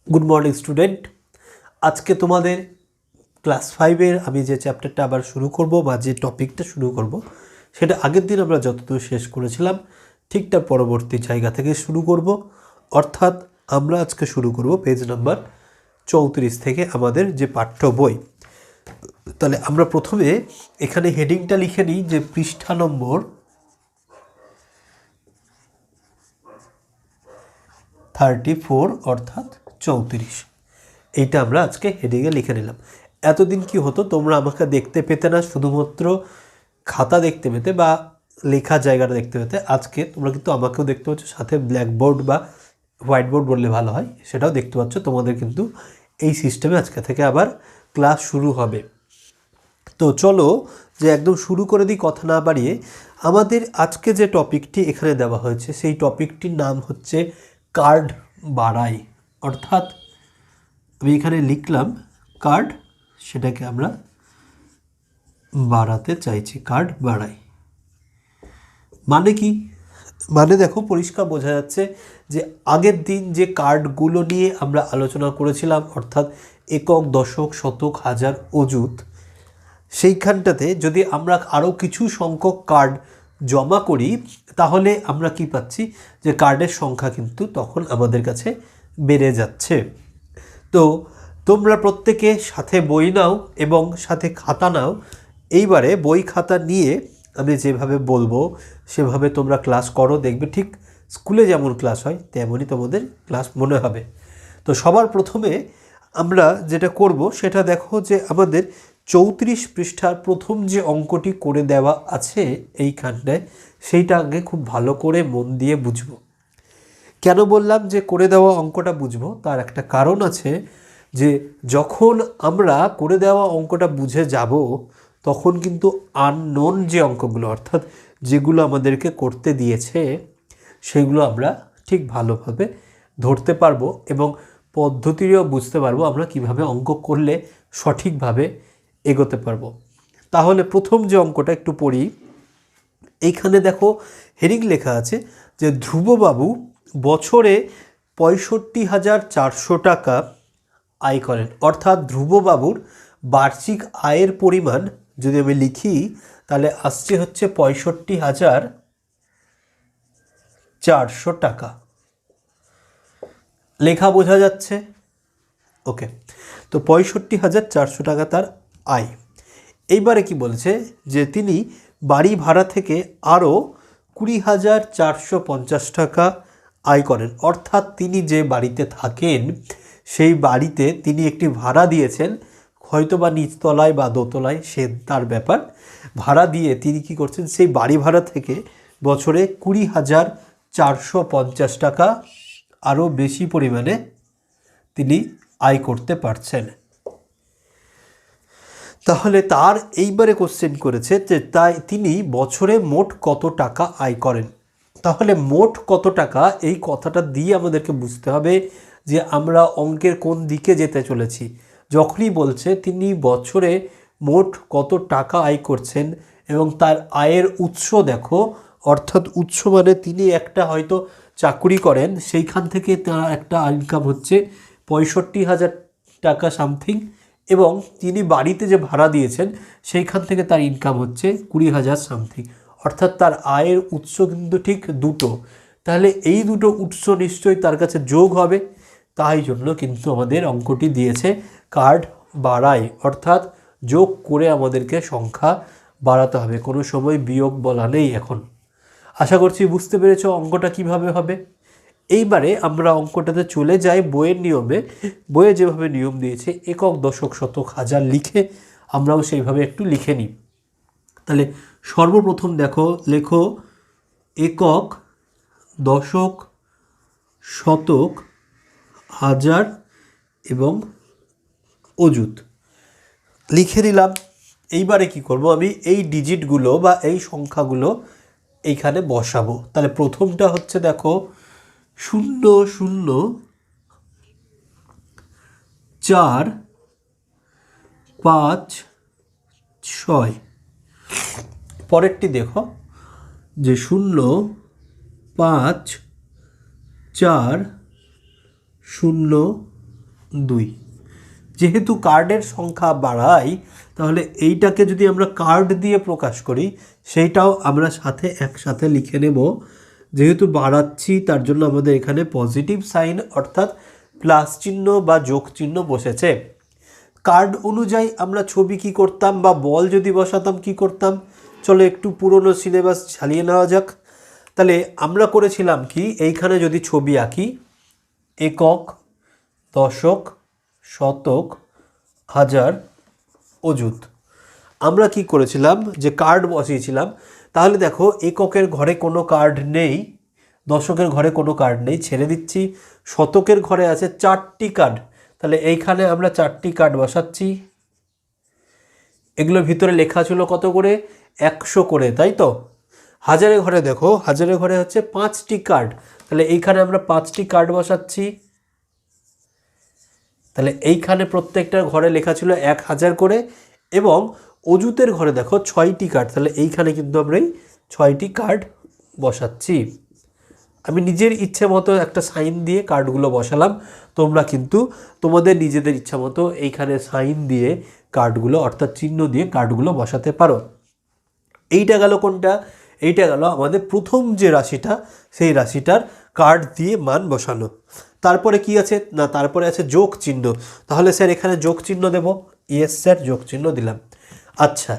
Good morning student. আজকে তোমাদের class 5-এর আমি যে চ্যাপ্টারটা আবার শুরু করব বা যে টপিকটা শুরু করব সেটা আগের দিন আমরা যতদূর শেষ করেছিলাম ঠিক তার পরবর্তী জায়গা থেকে শুরু করব। অর্থাৎ আমরা আজকে শুরু করব পেজ নাম্বার 34 থেকে আমাদের যে পাঠ্য বই। তাহলে আমরা প্রথমে এখানে হেডিংটা লিখে নিই যে পৃষ্ঠা নম্বর 34 অর্থাৎ 34। এইটা আমরা আজকে হেডিংয়ে লিখে নিলাম। এতদিন কি হতো, তোমরা আমাকে দেখতে পেতে না, শুধুমাত্র খাতা দেখতে পেতে বা লেখা জায়গাটা দেখতে পেতে। আজকে তোমরা কিন্তু আমাকেও দেখতে পাচ্ছ, সাথে ব্ল্যাকবোর্ড বা হোয়াইট বোর্ড বললে ভালো হয়, সেটাও দেখতে পাচ্ছ। তোমাদের কিন্তু এই সিস্টেমে আজকে থেকে আবার ক্লাস শুরু হবে। তো চলো যে একদম শুরু করে দিই কথা না বাড়িয়ে। আমাদের আজকে যে টপিকটি এখানে দেওয়া হয়েছে সেই টপিকটির নাম হচ্ছে কার্ড বাড়াই। অর্থাৎ আমি এখানে লিখলাম কার্ড, সেটাকে আমরা বাড়াতে চাইছি, কার্ড বাড়াই। মানে কি? মানে দেখো, পরিষ্কার বোঝা যাচ্ছে যে আগের দিন যে কার্ডগুলো নিয়ে আমরা আলোচনা করেছিলাম, অর্থাৎ একক, দশক, শতক, হাজার, অযুত, সেইখানটাতে যদি আমরা আরও কিছু সংখ্যক কার্ড জমা করি তাহলে আমরা কি পাচ্ছি, যে কার্ডের সংখ্যা কিন্তু তখন আমাদের কাছে বেড়ে যাচ্ছে। তো তোমরা প্রত্যেকে সাথে বই নাও এবং সাথে খাতা নাও। এইবারে বই খাতা নিয়ে আমি যেভাবে বলবো সেভাবে তোমরা ক্লাস করো, দেখবে ঠিক স্কুলে যেমন ক্লাস হয় তেমনই তোমাদের ক্লাস মনে হবে। তো সবার প্রথমে আমরা যেটা করব সেটা দেখো, যে আমাদের 34 পৃষ্ঠার প্রথম যে অঙ্কটি করে দেওয়া আছে এইখানটায়, সেইটা আগে খুব ভালো করে মন দিয়ে বুঝবো। কেন বললাম যে করে দেওয়া অঙ্কটা বুঝবো, তার একটা কারণ আছে। যে যখন আমরা করে দেওয়া অঙ্কটা বুঝে যাব তখন কিন্তু আননোন যে অঙ্কগুলো, অর্থাৎ যেগুলো আমাদেরকে করতে দিয়েছে, সেগুলো আমরা ঠিক ভালোভাবে ধরতে পারবো এবং পদ্ধতিও বুঝতে পারবো আমরা কিভাবে অঙ্ক করলে সঠিকভাবে এগোতে পারবো। তাহলে প্রথম যে অঙ্কটা একটু পড়ি। এইখানে দেখো হেডিং লেখা আছে যে ধ্রুববাবু বছরে 65,400 টাকা আয় করেন। অর্থাৎ ধ্রুববাবুর বার্ষিক আয়ের পরিমাণ যদি আমি লিখি তাহলে আসছে হচ্ছে 65,400 টাকা। লেখা বোঝা যাচ্ছে? ওকে। তো 65,400 টাকা তার আয়। এইবারে কি বলছে, যে তিনি বাড়ি ভাড়া থেকে আরও 20,450 টাকা আয় করেন। অর্থাৎ তিনি যে বাড়িতে থাকেন সেই বাড়িতে তিনি একটি ভাড়া দিয়েছেন, হয়তো বা নিচতলায় বা দোতলায়, সে তার ব্যাপার। ভাড়া দিয়ে তিনি কি করছেন, সেই বাড়ি ভাড়া থেকে বছরে 20,450 টাকা আরও বেশি পরিমাণে তিনি আয় করতে পারছেন। তাহলে তার এইবারে কোশ্চেন করেছে যে তাই তিনি বছরে মোট কত টাকা আয় করেন। তাহলে মোট কত টাকা, এই কথাটা দিয়ে আমাদেরকে বুঝতে হবে যে আমরা অঙ্কের কোন দিকে যেতে চলেছি। যখনই বলছে তিনি বছরে মোট কত টাকা আয় করছেন এবং তার আয়ের উৎস দেখো, অর্থাৎ উৎস মানে তিনি একটা হয়তো চাকুরি করেন, সেইখান থেকে তার একটা ইনকাম হচ্ছে 65,000 টাকা সামথিং, এবং তিনি বাড়িতে যে ভাড়া দিয়েছেন সেইখান থেকে তার ইনকাম হচ্ছে 20,000 সামথিং। অর্থাৎ তার আয়ের উৎস কিন্তু ঠিক দুটো। তাহলে এই দুটো উৎস নিশ্চয়ই তার কাছে যোগ হবে। তাই জন্য কিন্তু আমাদের অঙ্কটি দিয়েছে কার্ড বাড়ায়, অর্থাৎ যোগ করে আমাদেরকে সংখ্যা বাড়াতে হবে, কোনো সময় বিয়োগ বলা নেই এখন। আশা করছি বুঝতে পেরেছ অঙ্কটা কিভাবে হবে। এইবারে আমরা অঙ্কটাতে চলে যাই বইয়ের নিয়মে। বইয়ে যেভাবে নিয়ম দিয়েছে একক, দশক, শতক, হাজার লিখে আমরাও সেইভাবে একটু লিখে নিই। তাহলে সর্বপ্রথম দেখো, লেখো একক, দশক, শতক, হাজার এবং অযুত লিখে নিলাম। এইবারে কি করব, আমি এই ডিজিটগুলো বা এই সংখ্যাগুলো এইখানে বসাবো। তাহলে প্রথমটা হচ্ছে দেখো 0,0,4,5,6। পরেরটি দেখো যে 0,5,4,0,5,6 2। যেহেতু কার্ডের সংখ্যা বাড়াই, তাহলে এইটাকে যদি আমরা কার্ড দিয়ে প্রকাশ করি সেইটাও আমরা সাথে একসাথে লিখে নেব। যেহেতু বাড়াচ্ছি তার জন্য আমাদের এখানে পজিটিভ সাইন অর্থাৎ প্লাস চিহ্ন বা যোগ চিহ্ন বসেছে। কার্ড অনুযায়ী আমরা ছবি কি করতাম বা বল যদি বসাতাম কি করতাম, চলো একটু পুরনো সিলেবাস চালিয়ে নেওয়া যাক। তাহলে আমরা করেছিলাম কি, এইখানে যদি ছবি আঁকি একক, দশক, শতক, হাজার, অযুত, আমরা কি করেছিলাম যে কার্ড বসিয়েছিলাম। তাহলে দেখো এককের ঘরে কোনো কার্ড নেই, দশকের ঘরে কোনো কার্ড নেই, ছেড়ে দিচ্ছি। শতকের ঘরে আছে 4টি কার্ড, তাহলে এইখানে আমরা 4টি কার্ড বসাচ্ছি। এগুলোর ভিতরে লেখা ছিল কত করে, 100 করে, তাই তো। হাজারের ঘরে দেখো, হাজারের ঘরে হচ্ছে 5টি কার্ড, তাহলে এইখানে আমরা 5টি কার্ড বসাচ্ছি। তাহলে এইখানে প্রত্যেকটার ঘরে লেখা ছিল 1000 করে। এবং অযুতের ঘরে দেখো 6টি কার্ড, তাহলে এইখানে কিন্তু আমরা এই 6টি কার্ড বসাচ্ছি। আমি নিজের ইচ্ছে মতো একটা সাইন দিয়ে কার্ডগুলো বসালাম, তোমরা কিন্তু তোমাদের নিজেদের ইচ্ছা মতো এইখানে সাইন দিয়ে কার্ডগুলো অর্থাৎ চিহ্ন দিয়ে কার্ডগুলো বসাতে পারো। এইটা গেল কোনটা, এইটা গেল আমাদের প্রথম যে রাশিটা, সেই রাশিটার কার্ড দিয়ে মান বসানো। তারপরে কি আছে না, তারপরে আছে যোগ চিহ্ন। তাহলে স্যার এখানে যোগ চিহ্ন দেব, ইয়েস স্যার যোগ চিহ্ন দিলাম। আচ্ছা,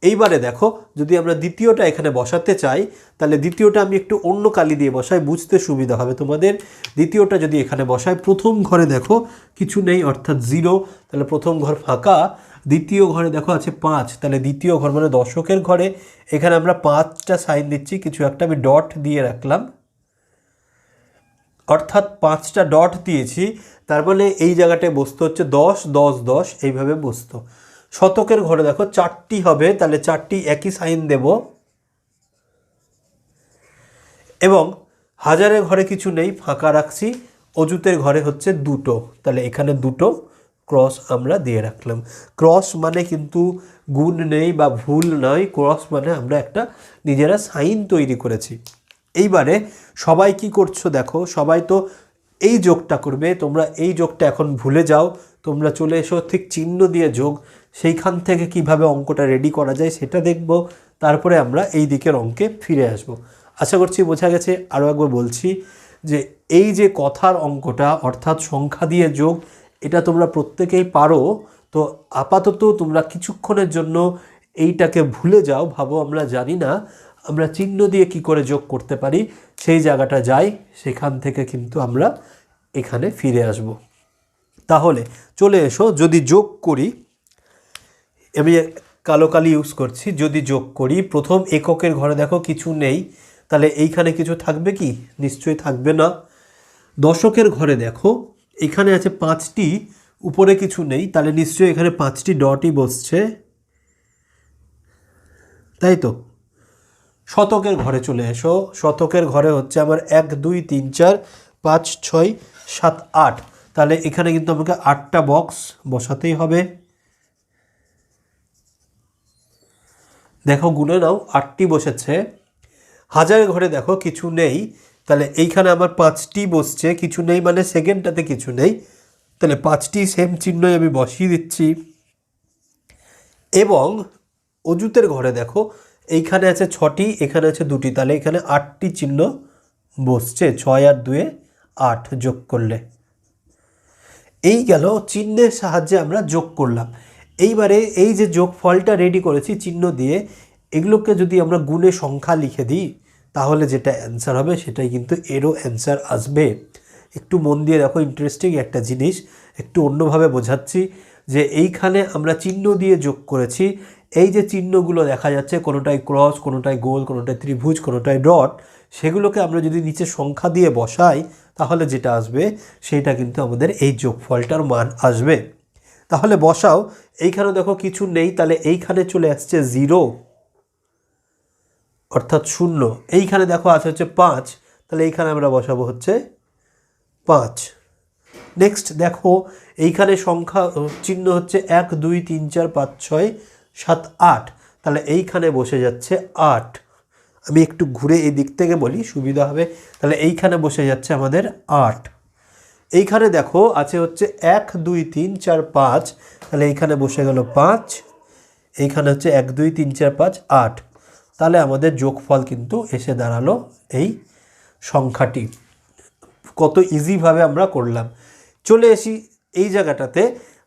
এইবারে দেখো যদি আমরা দ্বিতীয়টা এখানে বসাতে চাই, তাহলে দ্বিতীয়টা আমি একটু অন্য কালি দিয়ে বসাই, বুঝতে সুবিধা হবে তোমাদের। দ্বিতীয়টা যদি এখানে বসাই, প্রথম ঘরে দেখো কিছু নেই অর্থাৎ 0, তাহলে প্রথম ঘর ফাঁকা। দ্বিতীয় ঘরে দেখো আছে 5, তাহলে দ্বিতীয় ঘর মানে দশকের ঘরে এখানে আমরা 5টা সাইন দিচ্ছি, কিছু একটা আমি ডট দিয়ে রাখলাম, অর্থাৎ 5টা ডট দিয়েছি। তার মানে এই জায়গাটায় বসতে হচ্ছে 10, 10, 10, এইভাবে বসতো। শতকের ঘরে দেখো 4টি হবে, তাহলে 4টি একই সাইন দেব। এবং হাজারের ঘরে কিছু নেই, ফাঁকা রাখছি। অযুতের ঘরে হচ্ছে 2টো, তাহলে এখানে 2টো ক্রস আমরা দিয়ে রাখলাম। ক্রস মানে কিন্তু গুণ নেই বা ভুল নয়, ক্রস মানে আমরা একটা নিজেরা সাইন তৈরি করেছি। এইবারে সবাই কি করছো দেখো, সবাই তো এই যোগটা করবে। তোমরা এই যোগটা এখন ভুলে যাও, তোমরা চলে এসো ঠিক চিহ্ন দিয়ে যোগ, সেইখান থেকে কিভাবে অঙ্কটা রেডি করা যায় সেটা দেখব। তারপরে আমরা এই দিকের অঙ্কে ফিরে আসব। আশা করছি বোঝা গেছে। আরও একবার বলছি যে এই যে কথার অঙ্কটা অর্থাৎ সংখ্যা দিয়ে যোগ, এটা তোমরা প্রত্যেকেই পারো। তো আপাতত তোমরা কিছুক্ষণের জন্য এইটাকে ভুলে যাও, ভাবো আমরা জানি না, আমরা চিহ্ন দিয়ে কি করে যোগ করতে পারি সেই জায়গাটা যাই, সেখান থেকে কিন্তু আমরা এখানে ফিরে আসব। তাহলে চলে এসো, যদি যোগ করি, আমি কালো কালি ইউজ করছি, যদি যোগ করি প্রথম এককের ঘরে দেখো কিছু নেই, তাহলে এইখানে কিছু থাকবে কি, নিশ্চয়ই থাকবে না। দশকের ঘরে দেখো এখানে আছে 5টি, উপরে কিছু নেই, তাহলে নিশ্চয়ই এখানে 5টি ডটই বসছে, তাই তো। শতকের ঘরে চলে এসো, শতকের ঘরে হচ্ছে আমার 1, 2, 3, 4, 5, 6, 7, 8, তাহলে এখানে কিন্তু আমাকে 8টা বক্স বসাতেই হবে। দেখো গুনে নাও, 8টি বসেছে। হাজারের ঘরে দেখো কিছু নেই, তাহলে এইখানে আমার 5টি বসছে, কিছু নেই মানে সেকেন্ডটাতে কিছু নেই, তাহলে 5টি সেম চিহ্নই আমি বসিয়ে দিচ্ছি। এবং অযুতের ঘরে দেখো এইখানে আছে 6টি, এখানে আছে 2টি, তাহলে এখানে 8টি চিহ্ন বসছে, 6 আর 2 8 যোগ করলে। এই গেল চিহ্নের সাহায্যে আমরা যোগ করলাম। এইবারে এই যে যোগফলটা রেডি করেছি চিহ্ন দিয়ে, এগুলোকে যদি আমরা গুণে সংখ্যা লিখে দিই, তাহলে যেটা অ্যান্সার হবে সেটাই কিন্তু এরও অ্যান্সার আসবে। একটু মন দিয়ে দেখো, ইন্টারেস্টিং একটা জিনিস, একটু অন্যভাবে বোঝাচ্ছি যে এইখানে আমরা চিহ্ন দিয়ে যোগ করেছি। এই যে চিহ্নগুলো দেখা যাচ্ছে, কোনোটায় ক্রস, কোনোটায় গোল, কোনোটায় ত্রিভুজ, কোনোটায় ডট, সেগুলোকে আমরা যদি নিচে সংখ্যা দিয়ে বসাই, তাহলে যেটা আসবে সেইটা কিন্তু আমাদের এই যোগফলটার মান আসবে। তাহলে বসাও, এইখানে দেখো কিছু নেই, তাহলে এইখানে চলে আসছে 0 অর্থাৎ 0। এইখানে দেখো আছে হচ্ছে 5, তাহলে এইখানে আমরা বসাবো হচ্ছে 5। নেক্সট দেখো এইখানে সংখ্যা চিহ্ন হচ্ছে 1, 2, 3, 4, 5, 6, 7, 8, তাহলে এইখানে বসে যাচ্ছে 8। আমি একটু ঘুরে এই দিক থেকে বলি সুবিধা হবে, তাহলে এইখানে বসে যাচ্ছে আমাদের 8। এইখানে দেখো আছে হচ্ছে 1 2 3 4 5, তাহলে এইখানে বসে গেল 5, এইখানে হচ্ছে 1 2 3 4 5 8, তাহলে আমাদের যোগফল কিন্তু এসে দাঁড়ালো এই সংখ্যাটি। কত ইজিভাবে আমরা করলাম। চলে আসি এই জায়গাটাতে,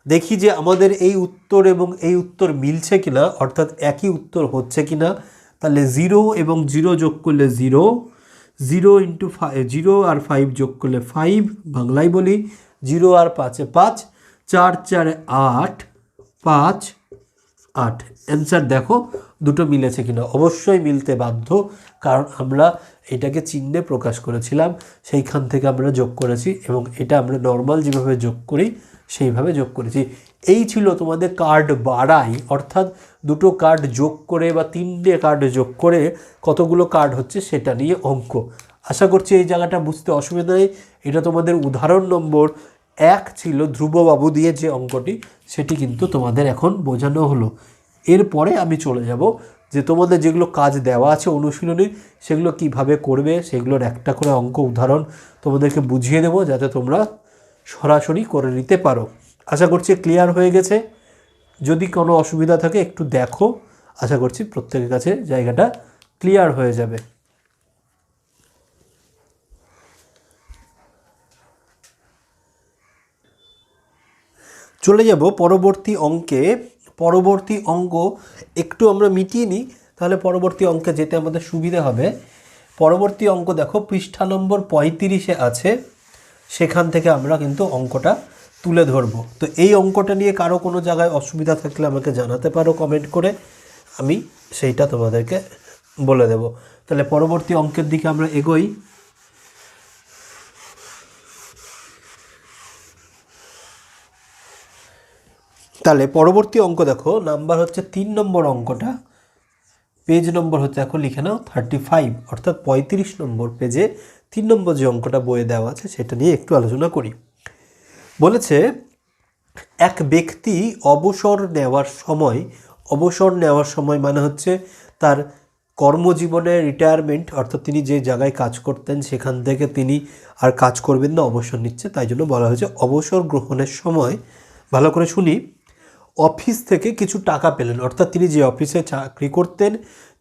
দেখি যে আমাদের এই উত্তর এবং এই উত্তর মিলছে কিনা, অর্থাৎ একই উত্তর হচ্ছে কিনা। তাহলে 0 এবং 0 যোগ করলে 0, 0 ইন্টু 0 আর 5 যোগ করলে 5, বাংলায় বলি 0 আর 5-এ 5, 4 4-এ 8, 5 8। অ্যান্সার দেখো দুটো মিলেছে কিনা, অবশ্যই মিলতে বাধ্য, কারণ আমরা এটাকে চিহ্নে প্রকাশ করেছিলাম, সেইখান থেকে আমরা যোগ করেছি এবং এটা আমরা নর্মাল যেভাবে যোগ করি সেইভাবে যোগ করেছি। এই ছিল তোমাদের কার্ড বাড়াই, অর্থাৎ দুটো কার্ড যোগ করে বা 3টে কার্ড যোগ করে কতগুলো কার্ড হচ্ছে সেটা নিয়ে অঙ্ক। আশা করছি এই জায়গাটা বুঝতে অসুবিধা নেই। এটা তোমাদের উদাহরণ নম্বর 1 ছিল ধ্রুববাবু দিয়ে যে অঙ্কটি, সেটি কিন্তু তোমাদের এখন বোঝানো হলো। এরপরে আমি চলে যাব যে তোমাদের যেগুলো কাজ দেওয়া আছে অনুশীলনী, সেগুলো কিভাবে করবে সেগুলোর একটা করে অঙ্ক উদাহরণ তোমাদেরকে বুঝিয়ে দেবো, যাতে তোমরা সরাসরি করে নিতে পারো। আশা করছি ক্লিয়ার হয়ে গেছে। যদি কোনো অসুবিধা থাকে একটু দেখো, আশা করছি প্রত্যেকের কাছে জায়গাটা ক্লিয়ার হয়ে যাবে। চলে যাব পরবর্তী অঙ্কে। পরবর্তী অঙ্ক একটু আমরা মিটিয়ে নিই, তাহলে পরবর্তী অঙ্কে যেতে আমাদের সুবিধা হবে। পরবর্তী অঙ্ক দেখো পৃষ্ঠা নম্বর 35-এ আছে, সেখান থেকে আমরা কিন্তু অঙ্কটা তুলে ধরবো। তো এই অঙ্কটা নিয়ে কারো কোনো জায়গায় অসুবিধা থাকলে আমাকে জানাতে পারো কমেন্ট করে, আমি সেইটা তোমাদেরকে বলে দেব। তাহলে পরবর্তী অঙ্কের দিকে আমরা এগোই। তাহলে পরবর্তী অঙ্ক দেখো, নাম্বার হচ্ছে 3 নম্বর অঙ্কটা, পেজ নম্বর হচ্ছে এখন লিখে নাও 35, অর্থাৎ 35 নম্বর পেজে 3 নম্বর যে অঙ্কটা বইয়ে দেওয়া আছে সেটা নিয়ে একটু আলোচনা করি। বলেছে এক ব্যক্তি অবসর নেওয়ার সময় মানে হচ্ছে তার কর্মজীবনে রিটায়ারমেন্ট, অর্থাৎ তিনি যে জায়গায় কাজ করতেন সেখান থেকে তিনি আর কাজ করবেন না, অবসর নিচ্ছে, তাই জন্য বলা হয়েছে অবসর গ্রহণের সময়। ভালো করে শুনি, অফিস থেকে কিছু টাকা পেলেন, অর্থাৎ তিনি যে অফিসে চাকরি করতেন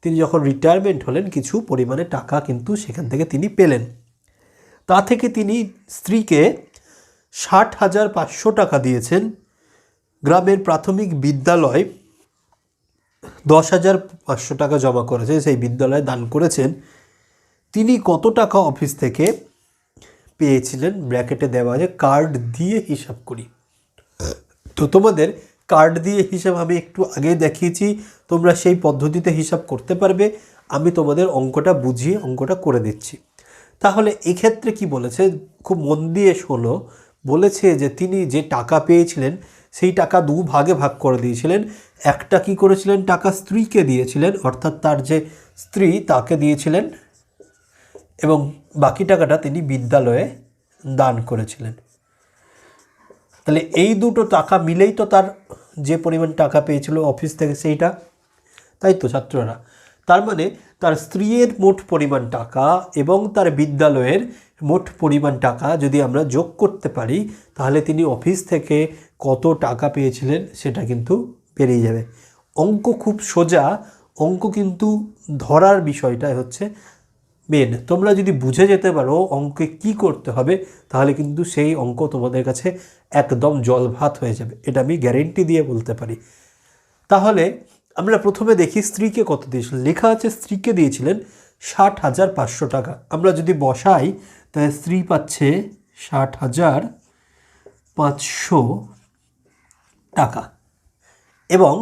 তিনি যখন রিটায়ারমেন্ট হলেন কিছু পরিমাণে টাকা কিন্তু সেখান থেকে তিনি পেলেন। তা থেকে তিনি স্ত্রীকে 60,500 টাকা দিয়েছেন। গ্রামের প্রাথমিক বিদ্যালয় 10,500 টাকা জমা করেছে, সেই বিদ্যালয়ে দান করেছেন। তিনি কত টাকা অফিস থেকে পেয়েছিলেন, ব্র্যাকেটে দেওয়া আছে কার্ড দিয়ে হিসাব করি। তো তোমাদের কার্ড দিয়ে হিসাব আমি একটু আগে দেখিয়েছি, তোমরা সেই পদ্ধতিতে হিসাব করতে পারবে। আমি তোমাদের অঙ্কটা বুঝিয়ে অঙ্কটা করে দিচ্ছি। তাহলে এক্ষেত্রে কি বলেছে, খুব মন দিয়ে শোনো। বলেছে যে তিনি যে টাকা পেয়েছিলেন সেই টাকা 2 ভাগে ভাগ করে দিয়েছিলেন। একটা কি করেছিলেন, টাকা স্ত্রীকে দিয়েছিলেন, অর্থাৎ তার যে স্ত্রী তাকে দিয়েছিলেন, এবং বাকি টাকাটা তিনি বিদ্যালয়ে দান করেছিলেন। তাহলে এই দুটো টাকা মিলেই তো তার যে পরিমাণ টাকা পেয়েছিল অফিস থেকে সেইটা, তাই তো ছাত্ররা? তার মানে তার স্ত্রীর মোট পরিমাণ টাকা এবং তার বিদ্যালয়ের মোট পরিমাণ টাকা যদি আমরা যোগ করতে পারি, তাহলে তিনি অফিস থেকে কত টাকা পেয়েছিলেন সেটা কিন্তু বেরিয়ে যাবে। অঙ্ক খুব সোজা, অঙ্ক কিন্তু ধরার বিষয়টাই হচ্ছে মেন। তোমরা যদি বুঝে যেতে পারো অঙ্কে কি করতে হবে, তাহলে কিন্তু সেই অঙ্ক তোমাদের কাছে একদম জল ভাত হয়ে যাবে, এটা আমি গ্যারেন্টি দিয়ে বলতে পারি। তাহলে আমরা প্রথমে দেখি স্ত্রীকে কত দিয়েছিলেন। লেখা আছে স্ত্রীকে দিয়েছিলেন 60,500 টাকা। আমরা যদি বসাই তাহলে স্ত্রী পাচ্ছে 60,500 টাকা, এবং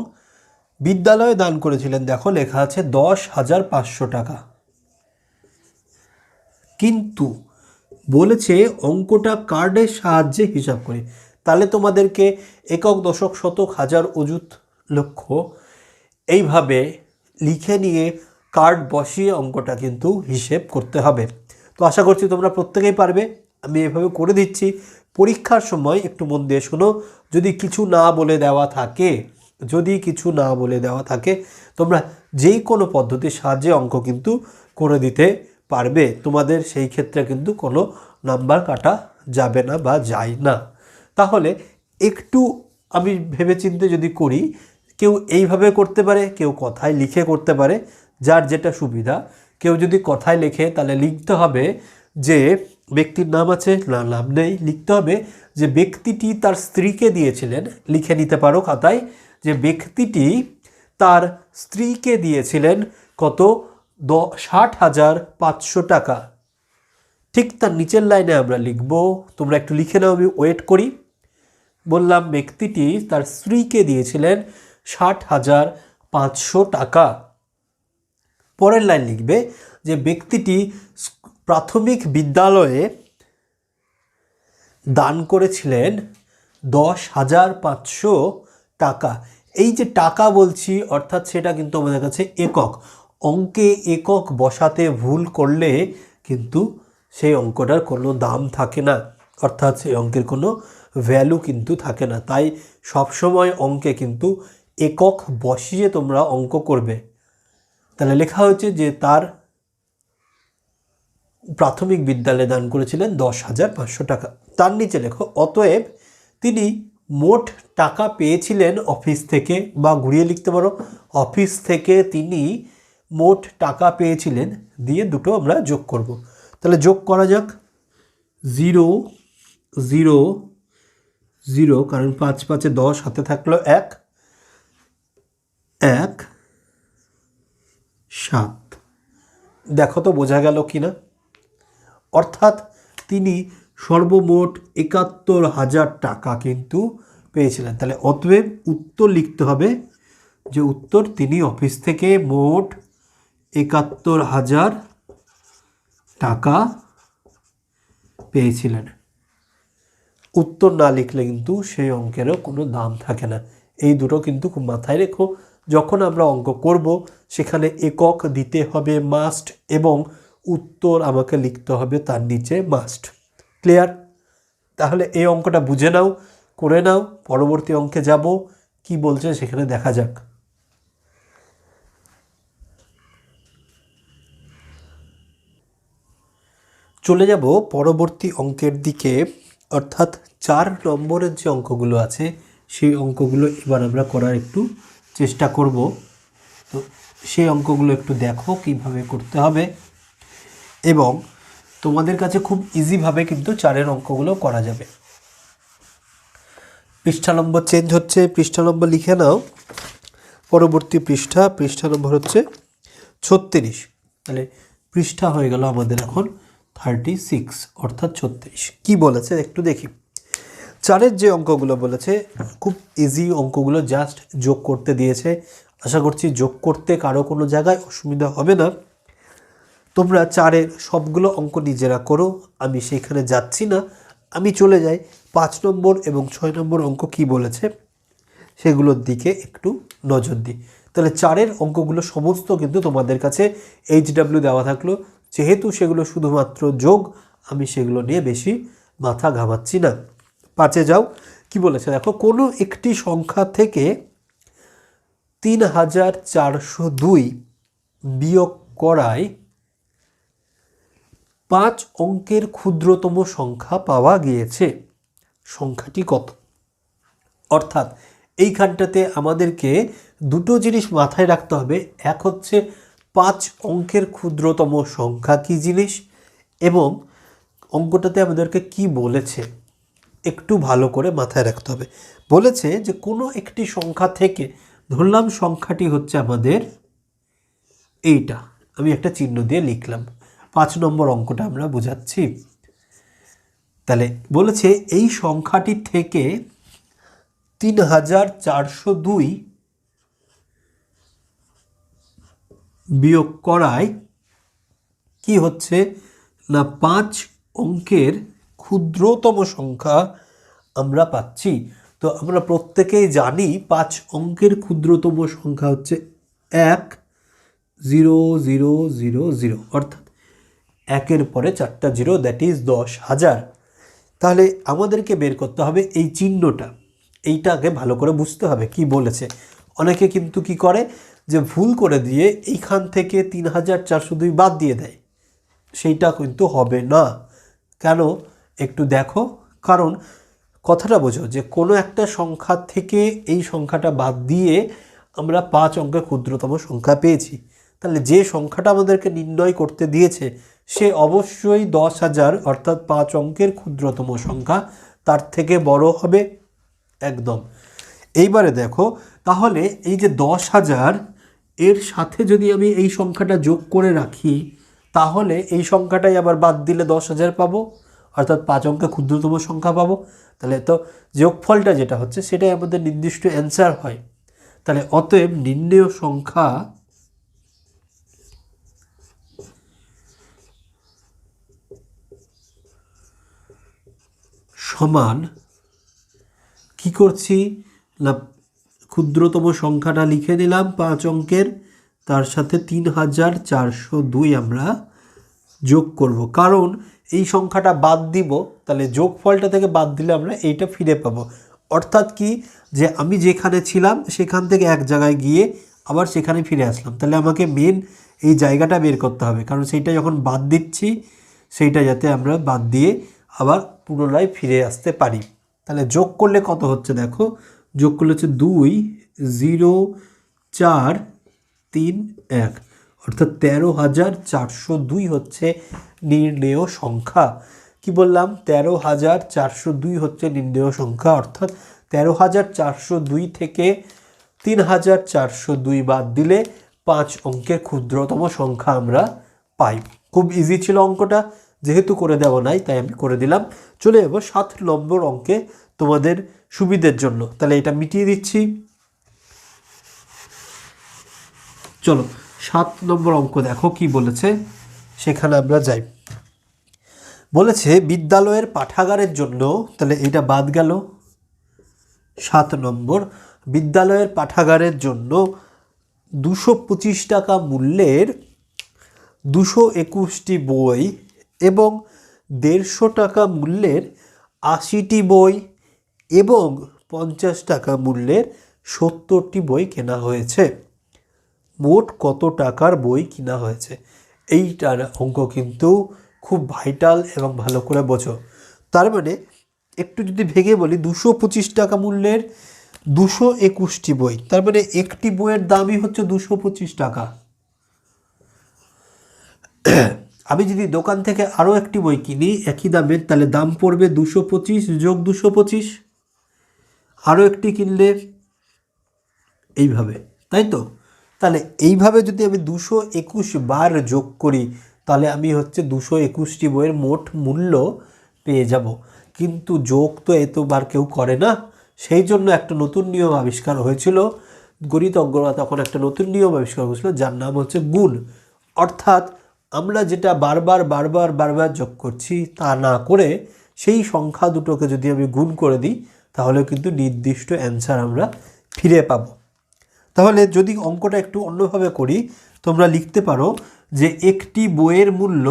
বিদ্যালয়ে দান করেছিলেন, দেখো লেখা আছে 10,500 টাকা। কিন্তু বলেছে অঙ্কটা কার্ডের সাহায্যে হিসাব করি। তাহলে তোমাদেরকে একক, দশক, শতক, হাজার, অযুত, লক্ষ এইভাবে লিখে নিয়ে কার্ড বসিয়ে অঙ্কটা কিন্তু হিসেব করতে হবে। তো আশা করছি তোমরা প্রত্যেকেই পারবে। আমি এভাবে করে দিচ্ছি, পরীক্ষার সময় একটু মন দিয়ে শোনো। যদি কিছু না বলে দেওয়া থাকে তোমরা যেই কোনো পদ্ধতির সাহায্যে অঙ্ক কিন্তু করে দিতে পারবে। তোমাদের সেই ক্ষেত্রে কিন্তু কোনো নাম্বার কাটা যাবে না বা যায় না। তাহলে একটু আমি ভেবেচিন্তে যদি করি, কেউ এইভাবে করতে পারে, কেউ কথায় লিখে করতে পারে, যার যেটা সুবিধা। কেউ যদি কথায় লেখে তাহলে লিখতে হবে যে ব্যক্তির নাম আছে না, নাম নেই, লিখতে হবে যে ব্যক্তিটি তার স্ত্রীকে দিয়েছিলেন। লিখে নিতে পারো খাতায় যে ব্যক্তিটি তার স্ত্রীকে দিয়েছিলেন কত, 60,500 টাকা। ঠিক তার নিচের লাইনে আমরা লিখব, তোমরা একটু লিখে নাও, আমি ওয়েট করি। বললাম ব্যক্তিটি তার স্ত্রীকে দিয়েছিলেন 60,500 টাকা। পরের লাইন লিখবে যে ব্যক্তিটি প্রাথমিক বিদ্যালয়ে দান করেছিলেন 10,500 টাকা। এই যে টাকা বলছি অর্থাৎ সেটা কিন্তু আমাদের কাছে একক। অঙ্কে একক বসাতে ভুল করলে কিন্তু সেই অঙ্কটার কোনো দাম থাকে না, অর্থাৎ সেই অঙ্কের কোনো ভ্যালু কিন্তু থাকে না। তাই সবসময় অঙ্কে কিন্তু একক বসিয়ে তোমরা অঙ্ক করবে। তাহলে লেখা হয়েছে যে তার প্রাথমিক বিদ্যালয়ে দান করেছিলেন 10,500 টাকা। তার নিচে লেখো অতএব তিনি মোট টাকা পেয়েছিলেন অফিস থেকে, বা ঘুরিয়ে লিখতে পারো অফিস থেকে তিনি মোট টাকা পেয়েছিলেন, দিয়ে দুটো আমরা যোগ করব। তাহলে যোগ করা যাক। 0 0 0, কারণ 5 5 10, হাতে থাকলো 1 1 7। দেখো তো বোঝা গেল কিনা? অর্থাৎ তিনি সর্বমোট 71,000 টাকা কিন্তু পেয়েছিলেন। তাহলে অতএব উত্তর লিখতে হবে যে উত্তর তিনি অফিস থেকে মোট 71,000 টাকা পেয়েছিলেন। উত্তর না লিখলে কিন্তু সেই অঙ্কেরও কোনো দাম থাকে না। এই দুটো কিন্তু খুব মাথায় রেখো, যখন আমরা অঙ্ক করব সেখানে একক দিতে হবে মাস্ট, এবং উত্তর আমাকে লিখতে হবে তার নিচে মাস্ট। ক্লিয়ার? তাহলে এই অঙ্কটা বুঝে নাও, করে নাও। পরবর্তী অঙ্কে যাব, কি বলছে সেখানে দেখা যাক। চলে যাব পরবর্তী অঙ্কের দিকে, অর্থাৎ 4 নম্বরের যে অঙ্কগুলো আছে সেই অঙ্কগুলো এবার আমরা করার একটু চেষ্টা করব। তো সেই অঙ্কগুলো একটু দেখো কিভাবে করতে হবে, এবং তোমাদের কাছে খুব ইজিভাবে কিন্তু 4-এর অঙ্কগুলো করা যাবে। পৃষ্ঠা নম্বর চেঞ্জ হচ্ছে, পৃষ্ঠা নম্বর লিখে নাও। পরবর্তী পৃষ্ঠা নম্বর হচ্ছে 36। তাহলে পৃষ্ঠা হয়ে গেল আমাদের এখন 36, অর্থাৎ 36। কি বলেছে একটু দেখি। 4-এর যে অঙ্কগুলো বলেছে খুব ইজি অঙ্কগুলো, জাস্ট যোগ করতে দিয়েছে। আশা করছি যোগ করতে কারো কোনো জায়গায় অসুবিধা হবে না। তোমরা 4-এর সবগুলো অঙ্ক নিজেরা করো, আমি সেখানে যাচ্ছি না। আমি চলে যাই 5 নম্বর এবং 6 নম্বর অঙ্ক কি বলেছে সেগুলোর দিকে একটু নজর দিই। তাহলে 4-এর অঙ্কগুলো সমস্ত কিন্তু তোমাদের কাছে HW দেওয়া থাকলো, যেহেতু সেগুলো শুধুমাত্র যোগ, আমি সেগুলো নিয়ে বেশি মাথা ঘামাচ্ছি না। 5-এ যাও, কি বলেছে দেখো। কোনো একটি সংখ্যা থেকে 3,402 বিয়োগ করায় 5 অঙ্কের ক্ষুদ্রতম সংখ্যা পাওয়া গিয়েছে, সংখ্যাটি কত? অর্থাৎ এইখানটাতে আমাদেরকে দুটো জিনিস মাথায় রাখতে হবে। এক হচ্ছে 5 অঙ্কের ক্ষুদ্রতম সংখ্যা কী জিনিস, এবং অঙ্কটাতে আমাদেরকে কি বলেছে একটু ভালো করে মাথায় রাখতে হবে। বলেছে যে কোনো একটি সংখ্যা থেকে, ধরলাম সংখ্যাটি হচ্ছে আমাদের এইটা, আমি একটা চিহ্ন দিয়ে লিখলাম। 5 নম্বর অঙ্কটা আমরা বোঝাচ্ছি। তাহলে বলেছে এই সংখ্যাটি থেকে 3,402 বিয়োগ করায় কি হচ্ছে না 5 অঙ্কের ক্ষুদ্রতম সংখ্যা আমরা পাচ্ছি। তো আমরা প্রত্যেকেই জানি 5 অঙ্কের ক্ষুদ্রতম সংখ্যা হচ্ছে 1,0,0,0, অর্থাৎ 1-এর পরে 4টা 0, দ্যাট ইজ 10,000। তাহলে আমাদেরকে বের করতে হবে এই চিহ্নটা, এইটাকে ভালো করে বুঝতে হবে কি বলেছে। অনেকে কিন্তু কি করে যে ভুল করে দিয়ে এইখান থেকে 3,402 বাদ দিয়ে দেয়, সেইটা কিন্তু হবে না। কেন? একটু দেখো, কারণ কথাটা বোঝো যে কোনো একটা সংখ্যা থেকে এই সংখ্যাটা বাদ দিয়ে আমরা 5 অঙ্কের ক্ষুদ্রতম সংখ্যা পেয়েছি। তাহলে যে সংখ্যাটা আমাদেরকে নির্ণয় করতে দিয়েছে সে অবশ্যই 10,000 অর্থাৎ 5 অঙ্কের ক্ষুদ্রতম সংখ্যা, তার থেকে বড় হবে একদম। এইবারে দেখো, তাহলে এই যে 10,000 এর সাথে যদি আমি এই সংখ্যাটা যোগ করে রাখি, তাহলে এই সংখ্যাটাই আবার বাদ দিলে 10,000 পাবো, অর্থাৎ 5 অঙ্কের ক্ষুদ্রতম সংখ্যা পাবো। তাহলে তো যোগফলটা যেটা হচ্ছে সেটাই আমাদের নির্দিষ্ট অ্যান্সার হয়। তাহলে অতএব নির্ণেয় সংখ্যা সমান কি করছি না, ক্ষুদ্রতম সংখ্যাটা লিখে নিলাম 5 অঙ্কের, তার সাথে 3,402 আমরা যোগ করব, কারণ এই সংখ্যাটা বাদ দিব, তাহলে যোগফলটা থেকে বাদ দিলে আমরা এইটা ফিরে পাবো। অর্থাৎ কি, যে আমি যেখানে ছিলাম সেখান থেকে এক জায়গায় গিয়ে আবার সেখানে ফিরে আসলাম। তাহলে আমাকে মেন এই জায়গাটা বের করতে হবে, কারণ সেইটা যখন বাদ দিচ্ছি সেইটা যাতে আমরা বাদ দিয়ে আবার পুনরায় ফিরে আসতে পারি। তাহলে যোগ করলে কত হচ্ছে দেখো, যোগ করলে হচ্ছে 2, 0, 4, 3, 1, অর্থাৎ 13,402 হচ্ছে নির্ণেয় সংখ্যা। কি বললাম, 13,402 হচ্ছে নির্ণেয় সংখ্যা, অর্থাৎ 13,402 থেকে 3,402 বাদ দিলে 5 অঙ্কের ক্ষুদ্রতম সংখ্যা আমরা পাই। খুব ইজি ছিল অঙ্কটা, যেহেতু করে দেওয়া নাই তাই আমি করে দিলাম। চলে যাবো 7 নম্বর অঙ্কে তোমাদের সুবিধের জন্য। তাহলে এটা মিটিয়ে দিচ্ছি। চলো 7 নম্বর অঙ্ক দেখো কি বলেছে, সেখানে আমরা যাই। বলেছে বিদ্যালয়ের পাঠাগারের জন্য, তাহলে এটা বাদ গেল। 7 নম্বর, বিদ্যালয়ের পাঠাগারের জন্য 225 টাকা মূল্যের 221টি বই এবং 150 টাকা মূল্যের 80টি বই এবং 50 টাকা মূল্যের 70টি বই কেনা হয়েছে। মোট কত টাকার বই কেনা হয়েছে? এইটার অঙ্ক কিন্তু খুব ভাইটাল এবং ভালো করে বোঝো। তার মানে একটু যদি ভেঙে বলি, 225 টাকা মূল্যের 221টি বই, তার মানে একটি বইয়ের দামই হচ্ছে 225 টাকা। আমি যদি দোকান থেকে আরও একটি বই কিনি একই দামের, তাহলে দাম পড়বে 225 যোগ 225, আরও একটি কিনলে এইভাবে, তাই তো? তাহলে এইভাবে যদি আমি 221 বার যোগ করি, তাহলে আমি হচ্ছে 221টি বইয়ের মোট মূল্য পেয়ে যাব। কিন্তু যোগ তো এতবার কেউ করে না, সেই জন্য একটা নতুন নিয়ম আবিষ্কার হয়েছিল। গণিতজ্ঞরা তখন একটা নতুন নিয়ম আবিষ্কার করেছিল, যার নাম হচ্ছে গুণ। অর্থাৎ আমরা যেটা বারবার বারবার বারবার যোগ করছি তা না করে সেই সংখ্যা দুটোকে যদি আমি গুণ করে দিই, তাহলে কিন্তু নির্দিষ্ট অ্যান্সার আমরা ফিরে পাবো। তাহলে যদি অঙ্কটা একটু অন্যভাবে করি, তোমরা লিখতে পারো যে একটি বইয়ের মূল্য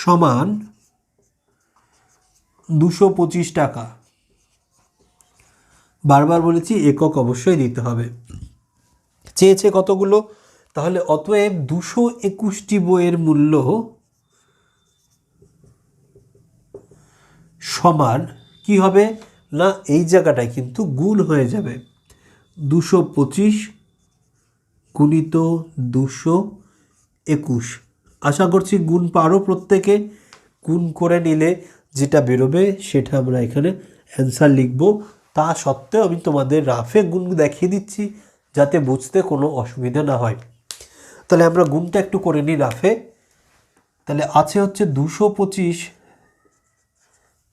সমান 225 টাকা। বারবার বলেছি একক অবশ্যই দিতে হবে। চেয়েছে কতগুলো, তাহলে অতএব 221টি বইয়ের মূল্য সমান কি হবে না, এই জায়গাটায় কিন্তু গুণ হয়ে যাবে। 225 গুণিত 221। আশা করছি গুণ পারো প্রত্যেকে। গুণ করে নিলে যেটা বেরোবে সেটা আমরা এখানে অ্যান্সার লিখব। তা সত্ত্বেও আমি তোমাদের রাফে গুণ দেখিয়ে দিচ্ছি যাতে বুঝতে কোনো অসুবিধা না হয়। তাহলে আমরা গুণটা একটু করে নিই রাফে। তাহলে আছে হচ্ছে 225,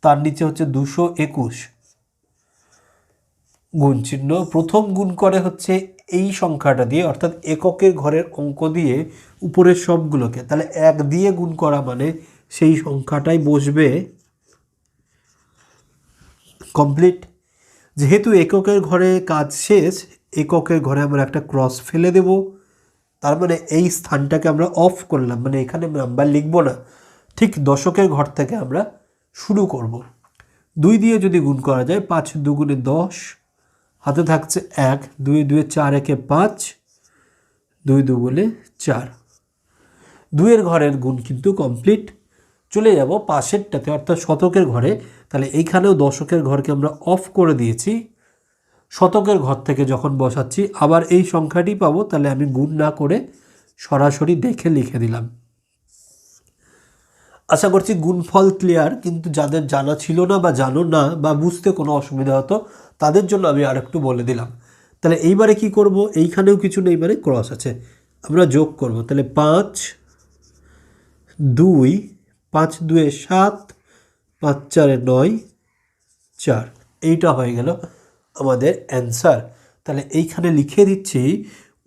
তার নিচে হচ্ছে 221, গুণ চিহ্ন। প্রথম গুণ করে হচ্ছে এই সংখ্যাটা দিয়ে, অর্থাৎ এককের ঘরের অঙ্ক দিয়ে উপরের সবগুলোকে, তাহলে 1 দিয়ে গুণ করা মানে সেই সংখ্যাটাই বসবে। কমপ্লিট। যেহেতু এককের ঘরে কাজ শেষ, এককের ঘরে আমরা একটা ক্রস ফেলে দেব। তার মানে এই স্থানটাকে আমরা অফ করলাম, মানে এখানে নাম্বার লিখব না, ঠিক দশকের ঘর থেকে আমরা শুরু করব। 2 দিয়ে যদি গুণ করা যায়, 5 দুগুণে 10, হাতে থাকছে 1, 2 2 4 1 5, 2 2 গুণে 4, 2-এর ঘরের গুণ কিন্তু কমপ্লিট। চলে যাব পাশেরটাতে অর্থাৎ শতকের ঘরে। তাহলে এইখানেও দশকের ঘরকে আমরা অফ করে দিয়েছি। শতকের ঘর থেকে যখন বসাচ্ছি আবার এই সংখ্যাটি পাবো, তাহলে আমি গুণ না করে সরাসরি দেখে লিখে দিলাম। আশা করছি গুণফল ক্লিয়ার, কিন্তু যাদের জানা ছিল না বা জানো না বা বুঝতে কোনো অসুবিধা হতো তাদের জন্য আমি আরেকটু বলে দিলাম। তাহলে এইবারে কি করব, এইখানেও কিছু নেই, এইবারে ক্রস আছে, আমরা যোগ করব। তাহলে 5 2, 5 2 7, 5 4 9 4, এইটা হয়ে গেল আমাদের অ্যান্সার। তাহলে এইখানে লিখে দিচ্ছি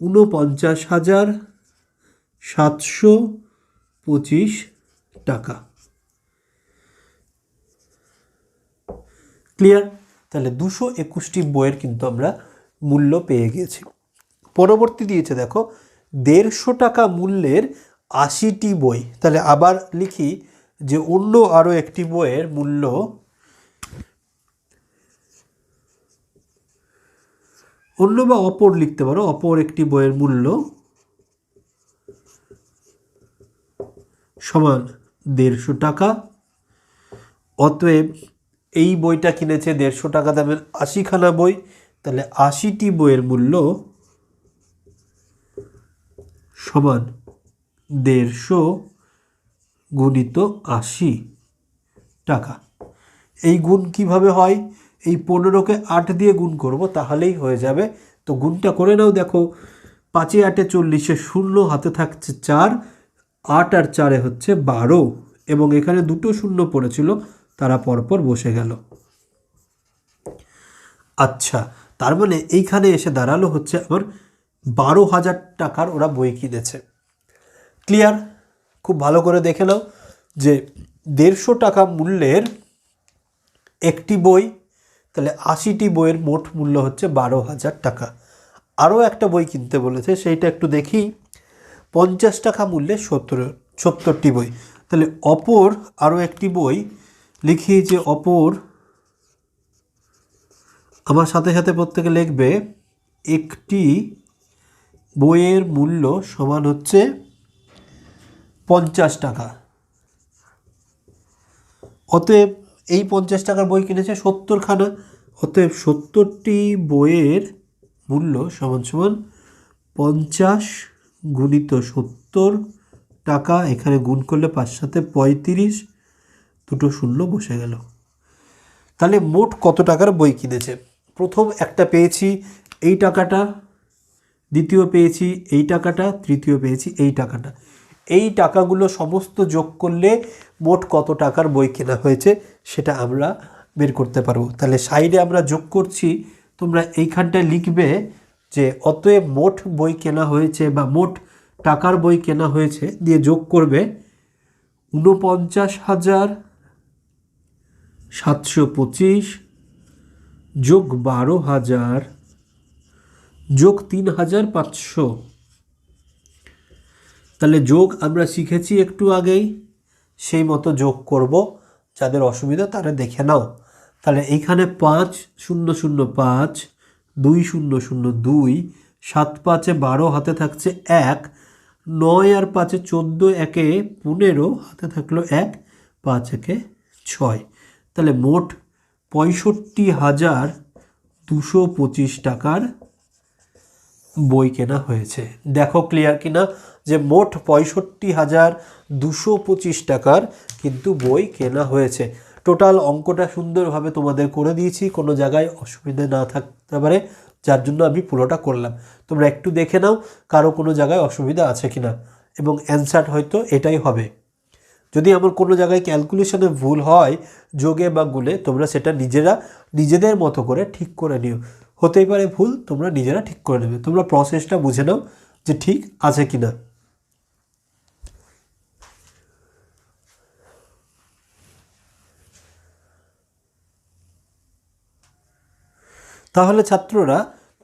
49,725 টাকা। ক্লিয়ার? তাহলে 221টি বইয়ের কিন্তু আমরা মূল্য পেয়ে গিয়েছি। পরবর্তী দিয়েছে দেখো 150 টাকা মূল্যের 80টি বই। তাহলে আবার লিখি যে অন্য আরও একটি বইয়ের মূল্য অন্য বা অপর লিখতে পারো, অপর একটি বইয়ের মূল্য সমান 150 টাকা। অতএব এই বইটা কিনেছে 150 টাকা দামের 80খানা বই, তাহলে 80টি বইয়ের মূল্য সমান 150 গুণিত 80 টাকা। এই গুণ কিভাবে হয়, এই 15কে 8 দিয়ে গুণ করব তাহলেই হয়ে যাবে। তো গুণটা করে নাও, দেখো 5 8 40, 0 হাতে থাকছে 4, 8 আর 4 হচ্ছে 12, এবং এখানে দুটো শূন্য পড়েছিল তারা পরপর বসে গেল। আচ্ছা, তার মানে এইখানে এসে দাঁড়ালো হচ্ছে আমার 12,000 টাকার ওরা বই কিনেছে। ক্লিয়ার? খুব ভালো করে দেখে নাও যে 150 টাকা মূল্যের একটি বই, তাহলে 80টি বইয়ের মোট মূল্য হচ্ছে 12,000 টাকা। আরও একটা বই কিনতে বলেছে, সেইটা একটু দেখি। 50 টাকা মূল্যে 70টি বই। তাহলে অপর আরও একটি বই লিখি যে অপর, আমার সাথে সাথে প্রত্যেকে লিখবে একটি বইয়ের মূল্য সমান হচ্ছে 50 টাকা। অতএব এই 50 টাকার বই কিনেছে 70খানা, অতএব 70টি বইয়ের মূল্য সমান সমান 50 গুণিত 70 টাকা। এখানে গুণ করলে 5 7 35, দুটো শূন্য বসে গেল। তাহলে মোট কত টাকার বই কিনেছে? প্রথম একটা পেয়েছি এই টাকাটা, দ্বিতীয় পেয়েছি এই টাকাটা, তৃতীয় পেয়েছি এই টাকাটা। এই টাকাগুলো সমস্ত যোগ করলে মোট কত টাকার বই কেনা হয়েছে সেটা আমরা বের করতে পারবো। তাহলে সাইডে আমরা যোগ করছি, তোমরা এইখানটায় লিখবে যে অতএব মোট বই কেনা হয়েছে বা মোট টাকার বই কেনা হয়েছে, দিয়ে যোগ করবে 49,725 যোগ 12,000 যোগ 3,500। তাহলে যোগ আমরা শিখেছি একটু আগেই, সেই মতো যোগ করব। যাদের অসুবিধা তারা দেখে নাও। তাহলে এইখানে 5 0 0 5, 2 0 0 2, 7 5 12 হাতে থাকছে 1, 9 আর 5 14, 1 15 হাতে থাকলো 1, 5 1 6। তাহলে মোট 65,225 টাকার বই কেনা হয়েছে। দেখো ক্লিয়ার কিনা যে মোট 65,225 টাকার কিন্তু বই কেনা হয়েছে। টোটাল অঙ্কটা সুন্দরভাবে তোমাদের করে দিয়েছি, কোনো জায়গায় অসুবিধা না থাকতে পারে, যার জন্য আমি পুরোটা করলাম। তোমরা একটু দেখে নাও কারো কোনো জায়গায় অসুবিধা আছে কিনা, এবং অ্যান্সার হয়তো এটাই হবে। যদি আমার কোনো জায়গায় ক্যালকুলেশনে ভুল হয় যোগে বা গুণে, তোমরা সেটা নিজেদের মতো করে ঠিক করে নিও। হতেই পারে ভুল, তোমরা নিজেরা ঠিক করে নেবে। তোমরা প্রসেসটা বুঝে নাও যে ঠিক আছে কি না। তাহলে ছাত্ররা,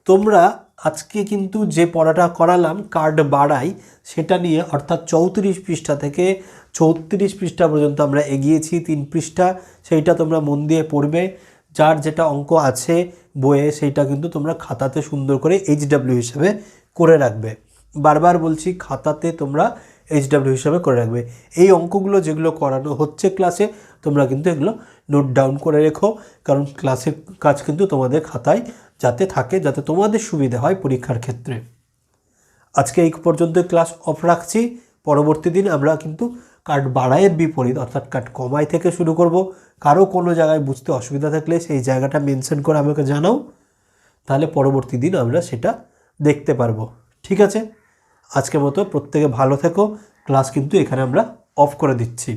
তোমরা আজকে কিন্তু যে পড়াটা করালাম কার্ড বাড়াই, সেটা নিয়ে, অর্থাৎ 34 পৃষ্ঠা থেকে 34 পৃষ্ঠা পর্যন্ত আমরা এগিয়েছি। 3 পৃষ্ঠা, সেইটা তোমরা মন দিয়ে পড়বে। যার যেটা অঙ্ক আছে বইয়ে সেইটা কিন্তু তোমরা খাতাতে সুন্দর করে HW হিসেবে করে রাখবে। বারবার বলছি খাতাতে তোমরা HW হিসাবে করে রাখবে। এই অঙ্কগুলো যেগুলো করানো হচ্ছে ক্লাসে তোমরা কিন্তু এগুলো নোট ডাউন করে রেখো, কারণ ক্লাসের কাজ কিন্তু তোমাদের খাতায় যাতে থাকে, যাতে তোমাদের সুবিধা হয় পরীক্ষার ক্ষেত্রে। আজকে এই পর্যন্ত ক্লাস অফ রাখছি। পরবর্তী দিন আমরা কিন্তু কাট বাড়াইয়ের বিপরীত অর্থাৎ কাট কমাই থেকে শুরু করব। কারো কোনো জায়গায় বুঝতে অসুবিধা থাকলে সেই জায়গাটা মেনশন করে আমাকে জানাও, তাহলে পরবর্তী দিন আমরা সেটা দেখতে পারবো। ঠিক আছে, আজকের মতো প্রত্যেকে ভালো থেকো। ক্লাস কিন্তু এখানে আমরা অফ করে দিচ্ছি।